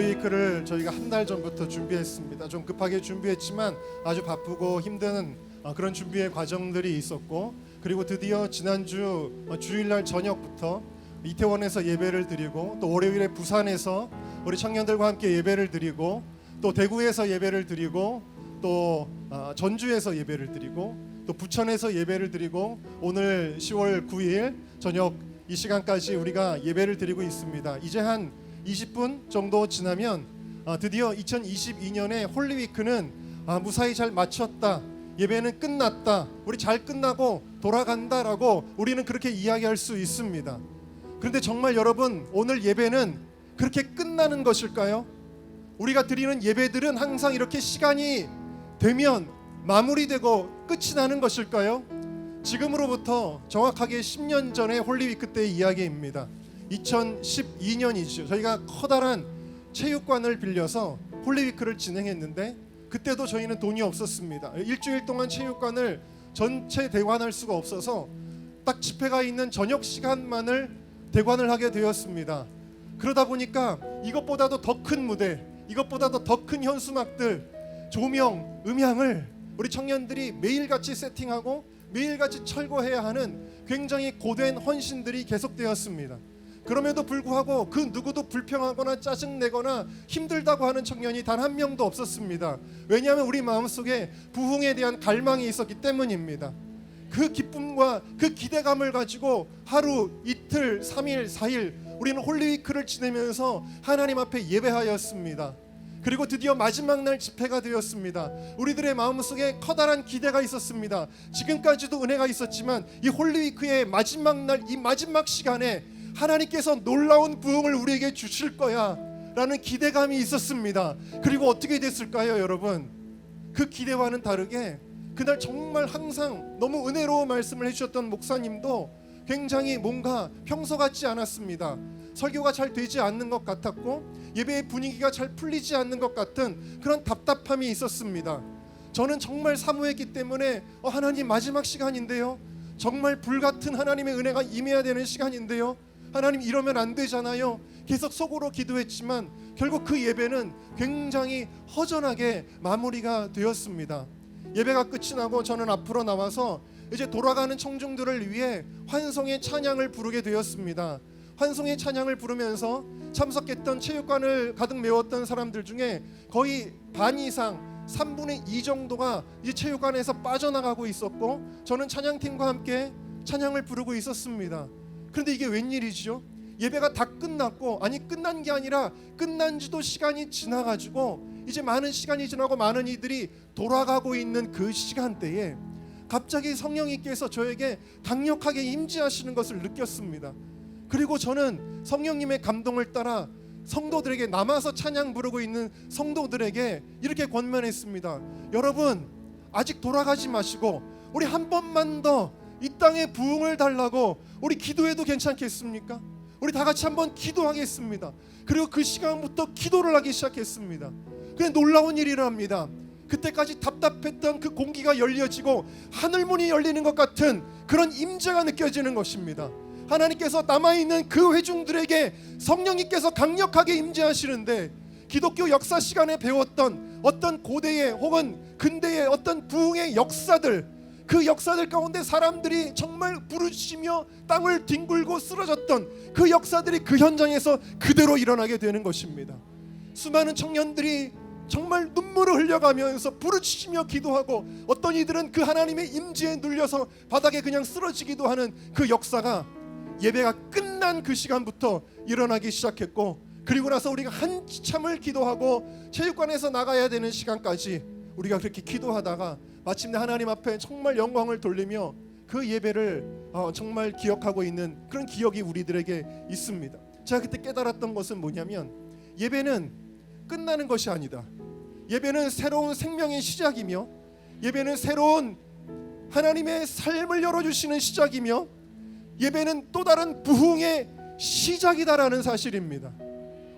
홀리위크를 저희가 한 달 전부터 준비했습니다. 좀 급하게 준비했지만 아주 바쁘고 힘든 그런 준비의 과정들이 있었고, 그리고 드디어 지난주 주일날 저녁부터 이태원에서 예배를 드리고, 또 월요일에 부산에서 우리 청년들과 함께 예배를 드리고, 또 대구에서 예배를 드리고, 또 전주에서 예배를 드리고, 또 부천에서 예배를 드리고, 오늘 10월 9일 저녁 이 시간까지 우리가 예배를 드리고 있습니다. 이제 한 20분 정도 지나면 드디어 2022년의 홀리위크는 무사히 잘 마쳤다, 예배는 끝났다, 우리 잘 끝나고 돌아간다라고 우리는 그렇게 이야기할 수 있습니다. 그런데 정말 여러분, 오늘 예배는 그렇게 끝나는 것일까요? 우리가 드리는 예배들은 항상 이렇게 시간이 되면 마무리되고 끝이 나는 것일까요? 지금으로부터 정확하게 10년 전의 홀리위크 때의 이야기입니다. 2012년이죠. 저희가 커다란 체육관을 빌려서 홀리위크를 진행했는데, 그때도 저희는 돈이 없었습니다. 일주일 동안 체육관을 전체 대관할 수가 없어서 딱 집회가 있는 저녁 시간만을 대관을 하게 되었습니다. 그러다 보니까 이것보다도 더 큰 무대, 이것보다도 더 큰 현수막들, 조명, 음향을 우리 청년들이 매일같이 세팅하고 매일같이 철거해야 하는 굉장히 고된 헌신들이 계속되었습니다. 그럼에도 불구하고 그 누구도 불평하거나 짜증내거나 힘들다고 하는 청년이 단 한 명도 없었습니다. 왜냐하면 우리 마음속에 부흥에 대한 갈망이 있었기 때문입니다. 그 기쁨과 그 기대감을 가지고 하루, 이틀, 3일, 4일 우리는 홀리위크를 지내면서 하나님 앞에 예배하였습니다. 그리고 드디어 마지막 날 집회가 되었습니다. 우리들의 마음속에 커다란 기대가 있었습니다. 지금까지도 은혜가 있었지만 이 홀리위크의 마지막 날, 이 마지막 시간에 하나님께서 놀라운 부흥을 우리에게 주실 거야 라는 기대감이 있었습니다. 그리고 어떻게 됐을까요, 여러분? 그 기대와는 다르게 그날 정말 항상 너무 은혜로운 말씀을 해주셨던 목사님도 굉장히 뭔가 평소 같지 않았습니다. 설교가 잘 되지 않는 것 같았고, 예배의 분위기가 잘 풀리지 않는 것 같은 그런 답답함이 있었습니다. 저는 정말 사모했기 때문에 하나님, 마지막 시간인데요, 정말 불같은 하나님의 은혜가 임해야 되는 시간인데요, 하나님 이러면 안 되잖아요. 계속 속으로 기도했지만 결국 그 예배는 굉장히 허전하게 마무리가 되었습니다. 예배가 끝이 나고 저는 앞으로 나와서 이제 돌아가는 청중들을 위해 환송의 찬양을 부르게 되었습니다. 환송의 찬양을 부르면서 참석했던 체육관을 가득 메웠던 사람들 중에 거의 반 이상, 3분의 2 정도가 이 체육관에서 빠져나가고 있었고, 저는 찬양팀과 함께 찬양을 부르고 있었습니다. 그런데 이게 웬일이죠? 예배가 다 끝났고, 아니 끝난 게 아니라 끝난 지도 시간이 지나가지고 이제 많은 시간이 지나고 많은 이들이 돌아가고 있는 그 시간대에 갑자기 성령님께서 저에게 강력하게 임재하시는 것을 느꼈습니다. 그리고 저는 성령님의 감동을 따라 성도들에게, 남아서 찬양 부르고 있는 성도들에게 이렇게 권면했습니다. 여러분, 아직 돌아가지 마시고 우리 한 번만 더 이 땅에 부흥을 달라고 우리 기도해도 괜찮겠습니까? 우리 다 같이 한번 기도하겠습니다. 그리고 그 시간부터 기도를 하기 시작했습니다. 그래, 놀라운 일이 일어납니다. 그때까지 답답했던 그 공기가 열려지고 하늘문이 열리는 것 같은 그런 임재가 느껴지는 것입니다. 하나님께서 남아있는 그 회중들에게 성령님께서 강력하게 임재하시는데, 기독교 역사 시간에 배웠던 어떤 고대의 혹은 근대의 어떤 부흥의 역사들, 그 역사들 가운데 사람들이 정말 부르짖으며 땅을 뒹굴고 쓰러졌던 그 역사들이 그 현장에서 그대로 일어나게 되는 것입니다. 수많은 청년들이 정말 눈물을 흘려가면서 부르짖으며 기도하고, 어떤 이들은 그 하나님의 임재에 눌려서 바닥에 그냥 쓰러지기도 하는 그 역사가 예배가 끝난 그 시간부터 일어나기 시작했고, 그리고 나서 우리가 한참을 기도하고 체육관에서 나가야 되는 시간까지 우리가 그렇게 기도하다가 마침내 하나님 앞에 정말 영광을 돌리며 그 예배를 정말 기억하고 있는 그런 기억이 우리들에게 있습니다. 제가 그때 깨달았던 것은 뭐냐면, 예배는 끝나는 것이 아니다. 예배는 새로운 생명의 시작이며, 예배는 새로운 하나님의 삶을 열어주시는 시작이며, 예배는 또 다른 부흥의 시작이다라는 사실입니다.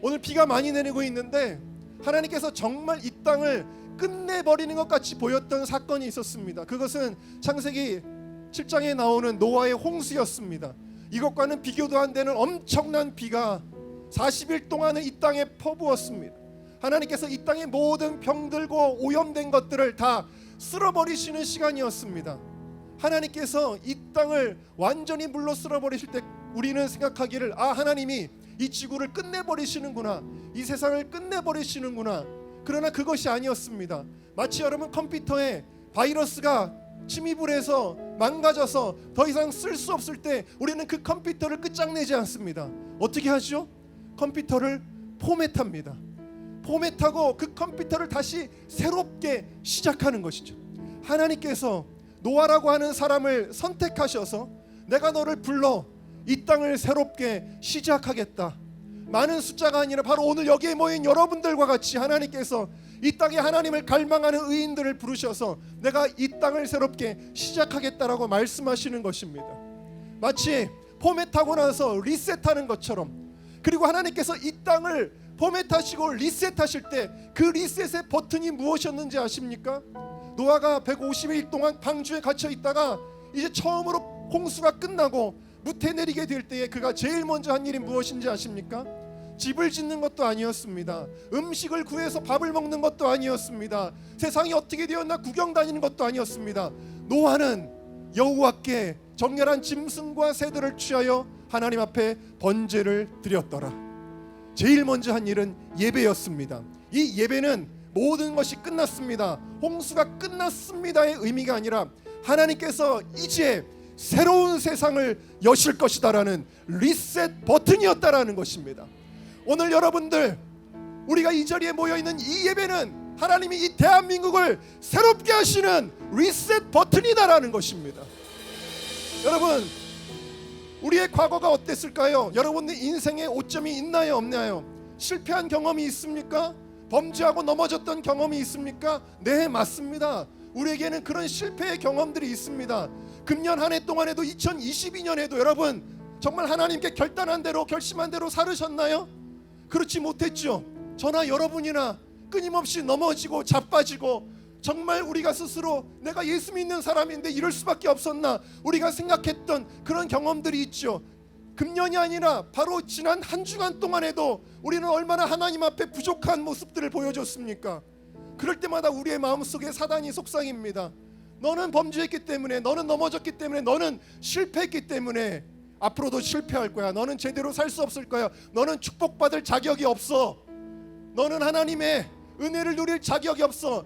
오늘 비가 많이 내리고 있는데 하나님께서 정말 이 땅을 끝내버리는 것 같이 보였던 사건이 있었습니다. 그것은 창세기 7장에 나오는 노아의 홍수였습니다. 이것과는 비교도 안 되는 엄청난 비가 40일 동안은 이 땅에 퍼부었습니다. 하나님께서 이 땅의 모든 병들고 오염된 것들을 다 쓸어버리시는 시간이었습니다. 하나님께서 이 땅을 완전히 물로 쓸어버리실 때 우리는 생각하기를 하나님이 이 지구를 끝내버리시는구나, 이 세상을 끝내버리시는구나. 그러나 그것이 아니었습니다. 마치 여러분 컴퓨터에 바이러스가 침입을 해서 망가져서 더 이상 쓸 수 없을 때 우리는 그 컴퓨터를 끝장내지 않습니다. 어떻게 하죠? 컴퓨터를 포맷합니다. 포맷하고 그 컴퓨터를 다시 새롭게 시작하는 것이죠. 하나님께서 노아라고 하는 사람을 선택하셔서 내가 너를 불러 이 땅을 새롭게 시작하겠다. 많은 숫자가 아니라 바로 오늘 여기에 모인 여러분들과 같이 하나님께서 이 땅에 하나님을 갈망하는 의인들을 부르셔서 내가 이 땅을 새롭게 시작하겠다라고 말씀하시는 것입니다. 마치 포맷하고 나서 리셋하는 것처럼, 그리고 하나님께서 이 땅을 포맷하시고 리셋하실 때 그 리셋의 버튼이 무엇이었는지 아십니까? 노아가 150일 동안 방주에 갇혀 있다가 이제 처음으로 홍수가 끝나고 무태 내리게 될 때에 그가 제일 먼저 한 일이 무엇인지 아십니까? 집을 짓는 것도 아니었습니다. 음식을 구해서 밥을 먹는 것도 아니었습니다. 세상이 어떻게 되었나 구경 다니는 것도 아니었습니다. 노아는 여호와께 정결한 짐승과 새들을 취하여 하나님 앞에 번제를 드렸더라. 제일 먼저 한 일은 예배였습니다. 이 예배는 모든 것이 끝났습니다, 홍수가 끝났습니다의 의미가 아니라 하나님께서 이제 새로운 세상을 여실 것이다라는 리셋 버튼이었다라는 것입니다. 오늘 여러분들, 우리가 이 자리에 모여있는 이 예배는 하나님이 이 대한민국을 새롭게 하시는 리셋 버튼이다라는 것입니다. 여러분, 우리의 과거가 어땠을까요? 여러분들 인생에 오점이 있나요, 없나요? 실패한 경험이 있습니까? 범죄하고 넘어졌던 경험이 있습니까? 네, 맞습니다. 우리에게는 그런 실패의 경험들이 있습니다. 금년 한 해 동안에도 2022년에도 여러분 정말 하나님께 결단한 대로 결심한 대로 살으셨나요? 그렇지 못했죠. 저나 여러분이나 끊임없이 넘어지고 자빠지고, 정말 우리가 스스로 내가 예수 믿는 사람인데 이럴 수밖에 없었나 우리가 생각했던 그런 경험들이 있죠. 금년이 아니라 바로 지난 한 주간 동안에도 우리는 얼마나 하나님 앞에 부족한 모습들을 보여줬습니까? 그럴 때마다 우리의 마음속에 사단이 속삭입니다. 너는 범죄했기 때문에, 너는 넘어졌기 때문에, 너는 실패했기 때문에 앞으로도 실패할 거야. 너는 제대로 살 수 없을 거야. 너는 축복받을 자격이 없어. 너는 하나님의 은혜를 누릴 자격이 없어.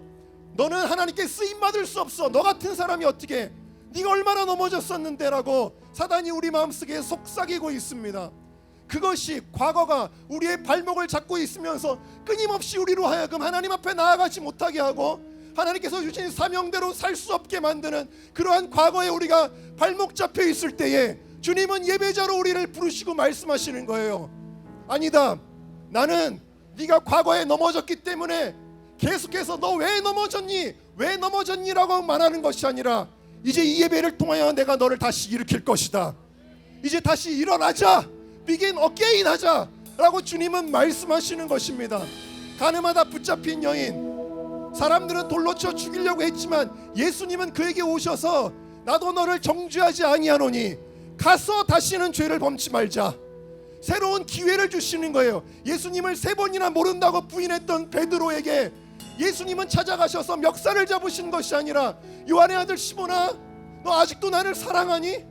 너는 하나님께 쓰임받을 수 없어. 너 같은 사람이 어떻게, 네가 얼마나 넘어졌었는데 라고 사단이 우리 마음속에 속삭이고 있습니다. 그것이 과거가 우리의 발목을 잡고 있으면서 끊임없이 우리로 하여금 하나님 앞에 나아가지 못하게 하고 하나님께서 주신 사명대로 살 수 없게 만드는 그러한 과거에 우리가 발목 잡혀 있을 때에 주님은 예배자로 우리를 부르시고 말씀하시는 거예요. 아니다, 나는 네가 과거에 넘어졌기 때문에 계속해서 너 왜 넘어졌니? 왜 넘어졌니라고 말하는 것이 아니라 이제 이 예배를 통하여 내가 너를 다시 일으킬 것이다. 이제 다시 일어나자, begin again 하자 라고 주님은 말씀하시는 것입니다. 가늠하다 붙잡힌 여인, 사람들은 돌로 쳐 죽이려고 했지만 예수님은 그에게 오셔서 나도 너를 정죄하지 아니하노니 가서 다시는 죄를 범치 말자, 새로운 기회를 주시는 거예요. 예수님을 3번이나 모른다고 부인했던 베드로에게 예수님은 찾아가셔서 멱살을 잡으신 것이 아니라 요한의 아들 시몬아, 너 아직도 나를 사랑하니?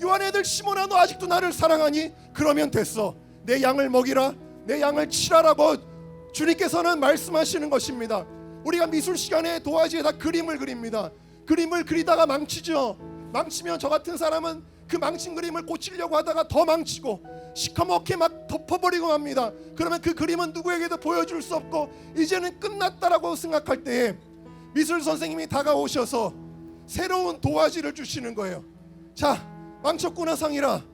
요한의 아들 시몬아, 너 아직도 나를 사랑하니? 그러면 됐어, 내 양을 먹이라, 내 양을 치라라고 주님께서는 말씀하시는 것입니다. 우리가 미술 시간에 도화지에다 그림을 그립니다. 그림을 그리다가 망치죠. 망치면 저 같은 사람은 그 망친 그림을 고치려고 하다가 더 망치고 시커멓게 막 덮어버리고 맙니다. 그러면 그 그림은 누구에게도 보여줄 수 없고 이제는 끝났다라고 생각할 때에 미술 선생님이 다가오셔서 새로운 도화지를 주시는 거예요. 자, 망쳤구나 상이라,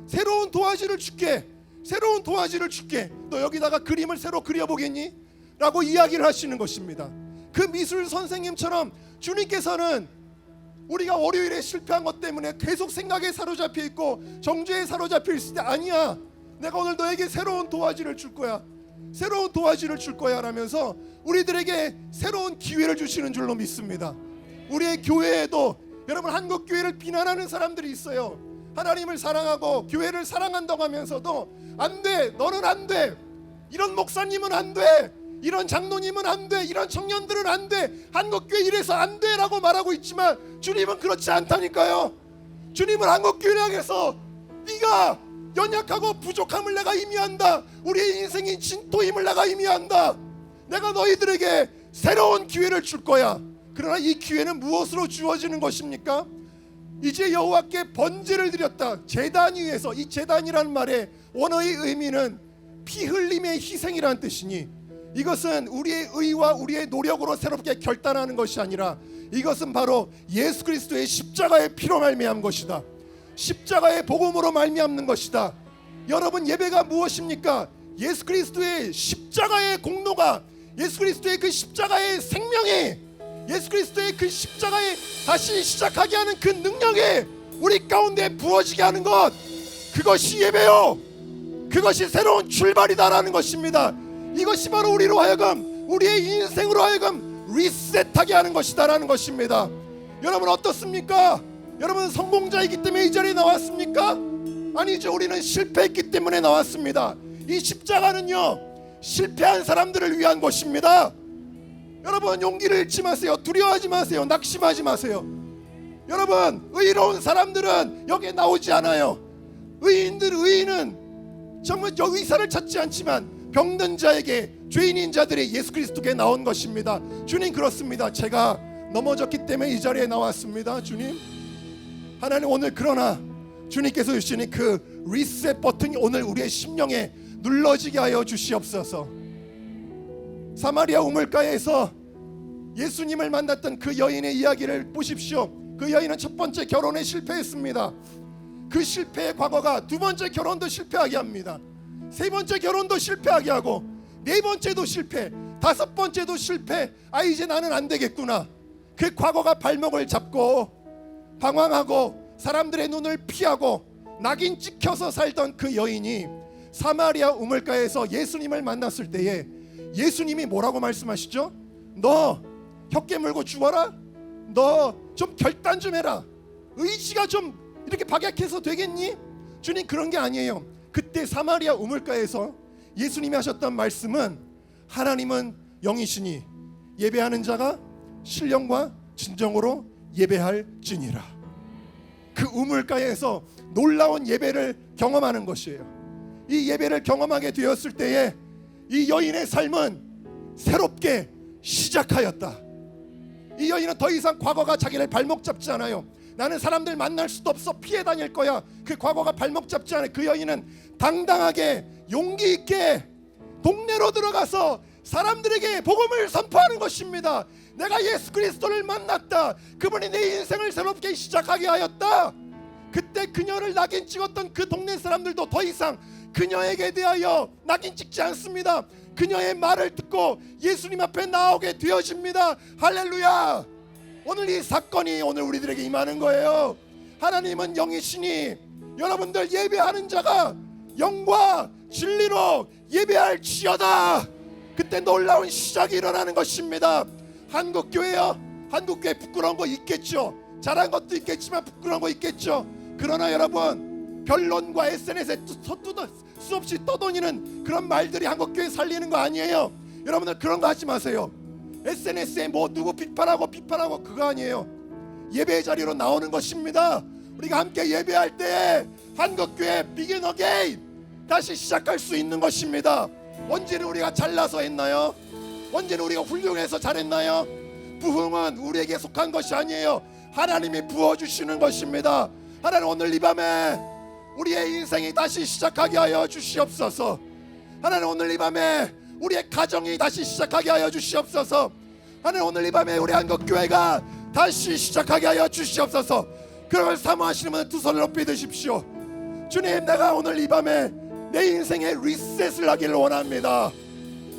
새로운 도화지를 줄게, 새로운 도화지를 줄게. 너 여기다가 그림을 새로 그려보겠니? 라고 이야기를 하시는 것입니다. 그 미술 선생님처럼 주님께서는 우리가 월요일에 실패한 것 때문에 계속 생각에 사로잡혀 있고 정죄에 사로잡혀 있을 때, 아니야, 내가 오늘 너에게 새로운 도화지를 줄 거야, 새로운 도화지를 줄 거야 라면서 우리들에게 새로운 기회를 주시는 줄로 믿습니다. 우리의 교회에도 여러분 한국교회를 비난하는 사람들이 있어요. 하나님을 사랑하고 교회를 사랑한다고 하면서도 안 돼, 너는 안 돼, 이런 목사님은 안 돼, 이런 장로님은 안 돼, 이런 청년들은 안 돼, 한국교회 이래서 안 돼라고 말하고 있지만 주님은 그렇지 않다니까요. 주님은 한국교회를 향해서 네가 연약하고 부족함을 내가 의미한다, 우리의 인생인 진토임을 내가 의미한다, 내가 너희들에게 새로운 기회를 줄 거야. 그러나 이 기회는 무엇으로 주어지는 것입니까? 이제 여호와께 번제를 드렸다. 제단 위에서, 이 제단이라는 말의 원어의 의미는 피 흘림의 희생이라는 뜻이니 이것은 우리의 의와 우리의 노력으로 새롭게 결단하는 것이 아니라 이것은 바로 예수 그리스도의 십자가의 피로 말미암은 것이다. 십자가의 복음으로 말미암는 것이다. 여러분, 예배가 무엇입니까? 예수 그리스도의 십자가의 공로가, 예수 그리스도의 그 십자가의 생명이, 예수 그리스도의 그 십자가에 다시 시작하게 하는 그 능력이 우리 가운데 부어지게 하는 것, 그것이 예배요, 그것이 새로운 출발이다라는 것입니다. 이것이 바로 우리로 하여금, 우리의 인생으로 하여금 리셋하게 하는 것이다라는 것입니다. 여러분 어떻습니까? 여러분 성공자이기 때문에 이 자리에 나왔습니까? 아니죠. 우리는 실패했기 때문에 나왔습니다. 이 십자가는요, 실패한 사람들을 위한 것입니다. 여러분 용기를 잃지 마세요. 두려워하지 마세요. 낙심하지 마세요. 여러분, 의로운 사람들은 여기에 나오지 않아요. 의인은 정말 의사를 찾지 않지만 병든 자에게, 죄인인 자들이 예수 그리스도께 나온 것입니다. 주님, 그렇습니다. 제가 넘어졌기 때문에 이 자리에 나왔습니다. 주님, 하나님, 오늘 그러나 주님께서 주시는 그 리셋 버튼이 오늘 우리의 심령에 눌러지게 하여 주시옵소서. 사마리아 우물가에서 예수님을 만났던 그 여인의 이야기를 보십시오. 그 여인은 첫 번째 결혼에 실패했습니다. 그 실패의 과거가 두 번째 결혼도 실패하게 합니다. 세 번째 결혼도 실패하게 하고, 네 번째도 실패, 다섯 번째도 실패. 아, 이제 나는 안 되겠구나. 그 과거가 발목을 잡고 방황하고 사람들의 눈을 피하고 낙인 찍혀서 살던 그 여인이 사마리아 우물가에서 예수님을 만났을 때에 예수님이 뭐라고 말씀하시죠? 너 혀 깨물고 죽어라? 너 좀 결단 좀 해라. 의지가 좀 이렇게 박약해서 되겠니? 주님, 그런 게 아니에요. 그때 사마리아 우물가에서 예수님이 하셨던 말씀은, 하나님은 영이시니 예배하는 자가 신령과 진정으로 예배할지니라. 그 우물가에서 놀라운 예배를 경험하는 것이에요. 이 예배를 경험하게 되었을 때에 이 여인의 삶은 새롭게 시작하였다. 이 여인은 더 이상 과거가 자기를 발목 잡지 않아요. 나는 사람들 만날 수도 없어, 피해 다닐 거야. 그 과거가 발목 잡지 않아요. 그 여인은 당당하게 용기 있게 동네로 들어가서 사람들에게 복음을 선포하는 것입니다. 내가 예수 그리스도를 만났다. 그분이 내 인생을 새롭게 시작하게 하였다. 그때 그녀를 낙인 찍었던 그 동네 사람들도 더 이상 그녀에게 대하여 낙인 찍지 않습니다. 그녀의 말을 듣고 예수님 앞에 나오게 되어집니다. 할렐루야. 오늘 이 사건이 오늘 우리들에게 임하는 거예요. 하나님은 영이시니 여러분들 예배하는 자가 영과 진리로 예배할지어다. 그때 놀라운 시작이 일어나는 것입니다. 한국교회요, 한국교회 부끄러운 거 있겠죠. 잘한 것도 있겠지만 부끄러운 거 있겠죠. 그러나 여러분, 변론과 SNS에 수없이 떠도니는 그런 말들이 한국교회 살리는 거 아니에요. 여러분들 그런 거 하지 마세요. SNS에 뭐 누구 비판하고 그거 아니에요. 예배의 자리로 나오는 것입니다. 우리가 함께 예배할 때 한국교회 비긴 어게인, 다시 시작할 수 있는 것입니다. 언제는 우리가 잘나서 했나요? 언제는 우리가 훌륭해서 잘했나요? 부흥은 우리에게 속한 것이 아니에요. 하나님이 부어주시는 것입니다. 하나님, 오늘 이 밤에 우리의 인생이 다시 시작하게 하여 주시옵소서. 하나님, 오늘 이 밤에 우리의 가정이 다시 시작하게 하여 주시옵소서. 하나님, 오늘 이 밤에 우리 한국교회가 다시 시작하게 하여 주시옵소서. 그런 걸 사모하시는 분은 두 손을 높이 드십시오. 주님, 내가 오늘 이 밤에 내 인생에 리셋을 하기를 원합니다.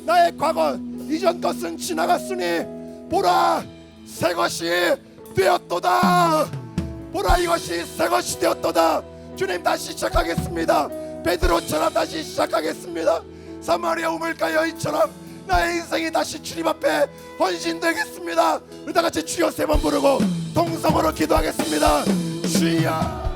나의 과거 이전 것은 지나갔으니 보라, 새 것이 되었도다. 보라, 이것이 새 것이 되었도다. 주님, 다시 시작하겠습니다. 베드로처럼 다시 시작하겠습니다. 사마리아 우물가 여인처럼 나의 인생이 다시 주님 앞에 헌신되겠습니다. 우리 다 같이 주여 세 번 부르고 동성으로 기도하겠습니다. 주여.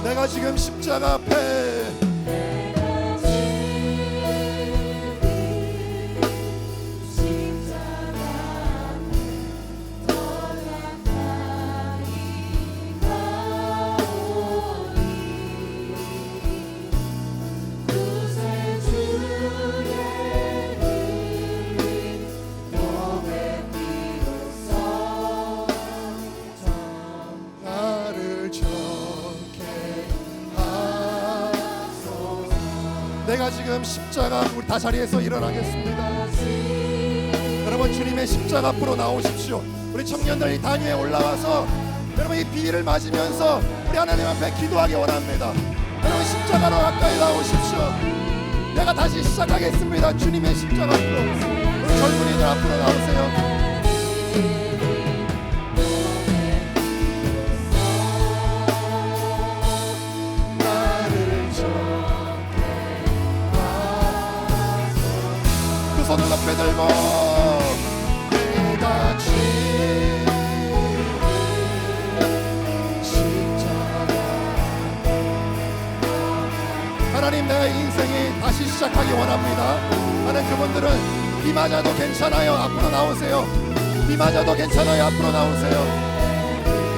내가 지금 십자가 앞에 내가 지금 십자가, 우리 다 자리에서 일어나겠습니다. 여러분 주님의 십자가 앞으로 나오십시오. 우리 청년들 이 단위에 올라와서 여러분 이 비를 맞으면서 우리 하나님 앞에 기도하기 원합니다. 여러분 십자가로 가까이 나오십시오. 내가 다시 시작하겠습니다. 주님의 십자가 앞으로. 우리 젊은이들 앞으로 나오세요. 손을 높이 들고 내가 십자가 하나님 내 인생이 다시 시작하기 원합니다. 하나님 그분들은 비 맞아도 괜찮아요. 앞으로 나오세요. 비 맞아도 괜찮아요. 앞으로 나오세요.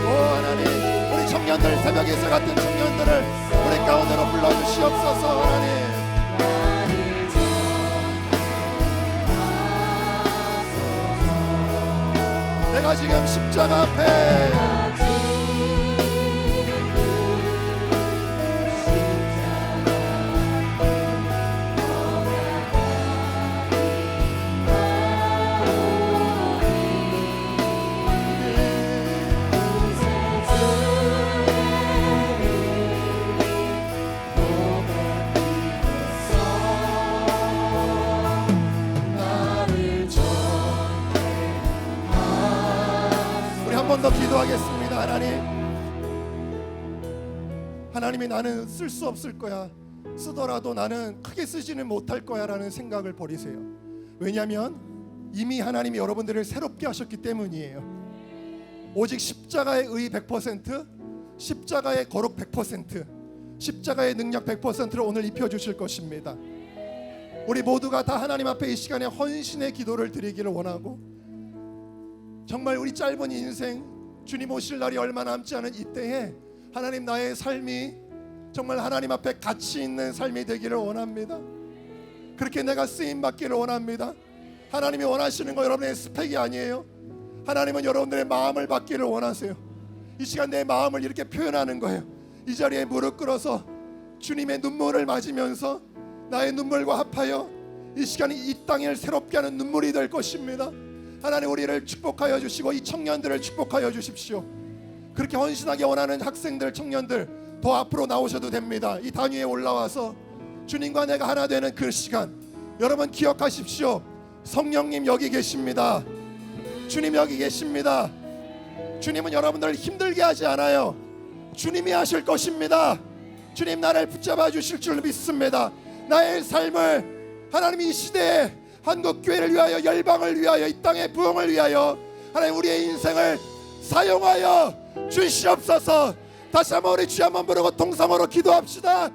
오 하나님 우리 청년들 새벽 이슬 같은 청년들을 우리 가운데로 불러주시옵소서. 하나님 내가 지금 십자가 앞에 한 번 더 기도하겠습니다. 하나님이 나는 쓸 수 없을 거야, 쓰더라도 나는 크게 쓰지는 못할 거야 라는 생각을 버리세요. 왜냐하면 이미 하나님이 여러분들을 새롭게 하셨기 때문이에요. 오직 십자가의 의 100%, 십자가의 거룩 100%, 십자가의 능력 100%를 오늘 입혀주실 것입니다. 우리 모두가 다 하나님 앞에 이 시간에 헌신의 기도를 드리기를 원하고, 정말 우리 짧은 인생 주님 오실 날이 얼마 남지 않은 이때에 하나님 나의 삶이 정말 하나님 앞에 가치 있는 삶이 되기를 원합니다. 그렇게 내가 쓰임 받기를 원합니다. 하나님이 원하시는 거 여러분의 스펙이 아니에요. 하나님은 여러분들의 마음을 받기를 원하세요. 이 시간 내 마음을 이렇게 표현하는 거예요. 이 자리에 무릎 꿇어서 주님의 눈물을 맞으면서 나의 눈물과 합하여 이 시간이 이 땅을 새롭게 하는 눈물이 될 것입니다. 하나님 우리를 축복하여 주시고 이 청년들을 축복하여 주십시오. 그렇게 헌신하게 원하는 학생들, 청년들 더 앞으로 나오셔도 됩니다. 이 단위에 올라와서 주님과 내가 하나 되는 그 시간, 여러분 기억하십시오. 성령님 여기 계십니다. 주님 여기 계십니다. 주님은 여러분들을 힘들게 하지 않아요. 주님이 하실 것입니다. 주님 나를 붙잡아 주실 줄 믿습니다. 나의 삶을 하나님이 이 시대에 한국교회를 위하여, 열방을 위하여, 이 땅의 부흥을 위하여 하나님 우리의 인생을 사용하여 주시옵소서. 다시 한번 우리 주여 한번 부르고 동성으로 기도합시다.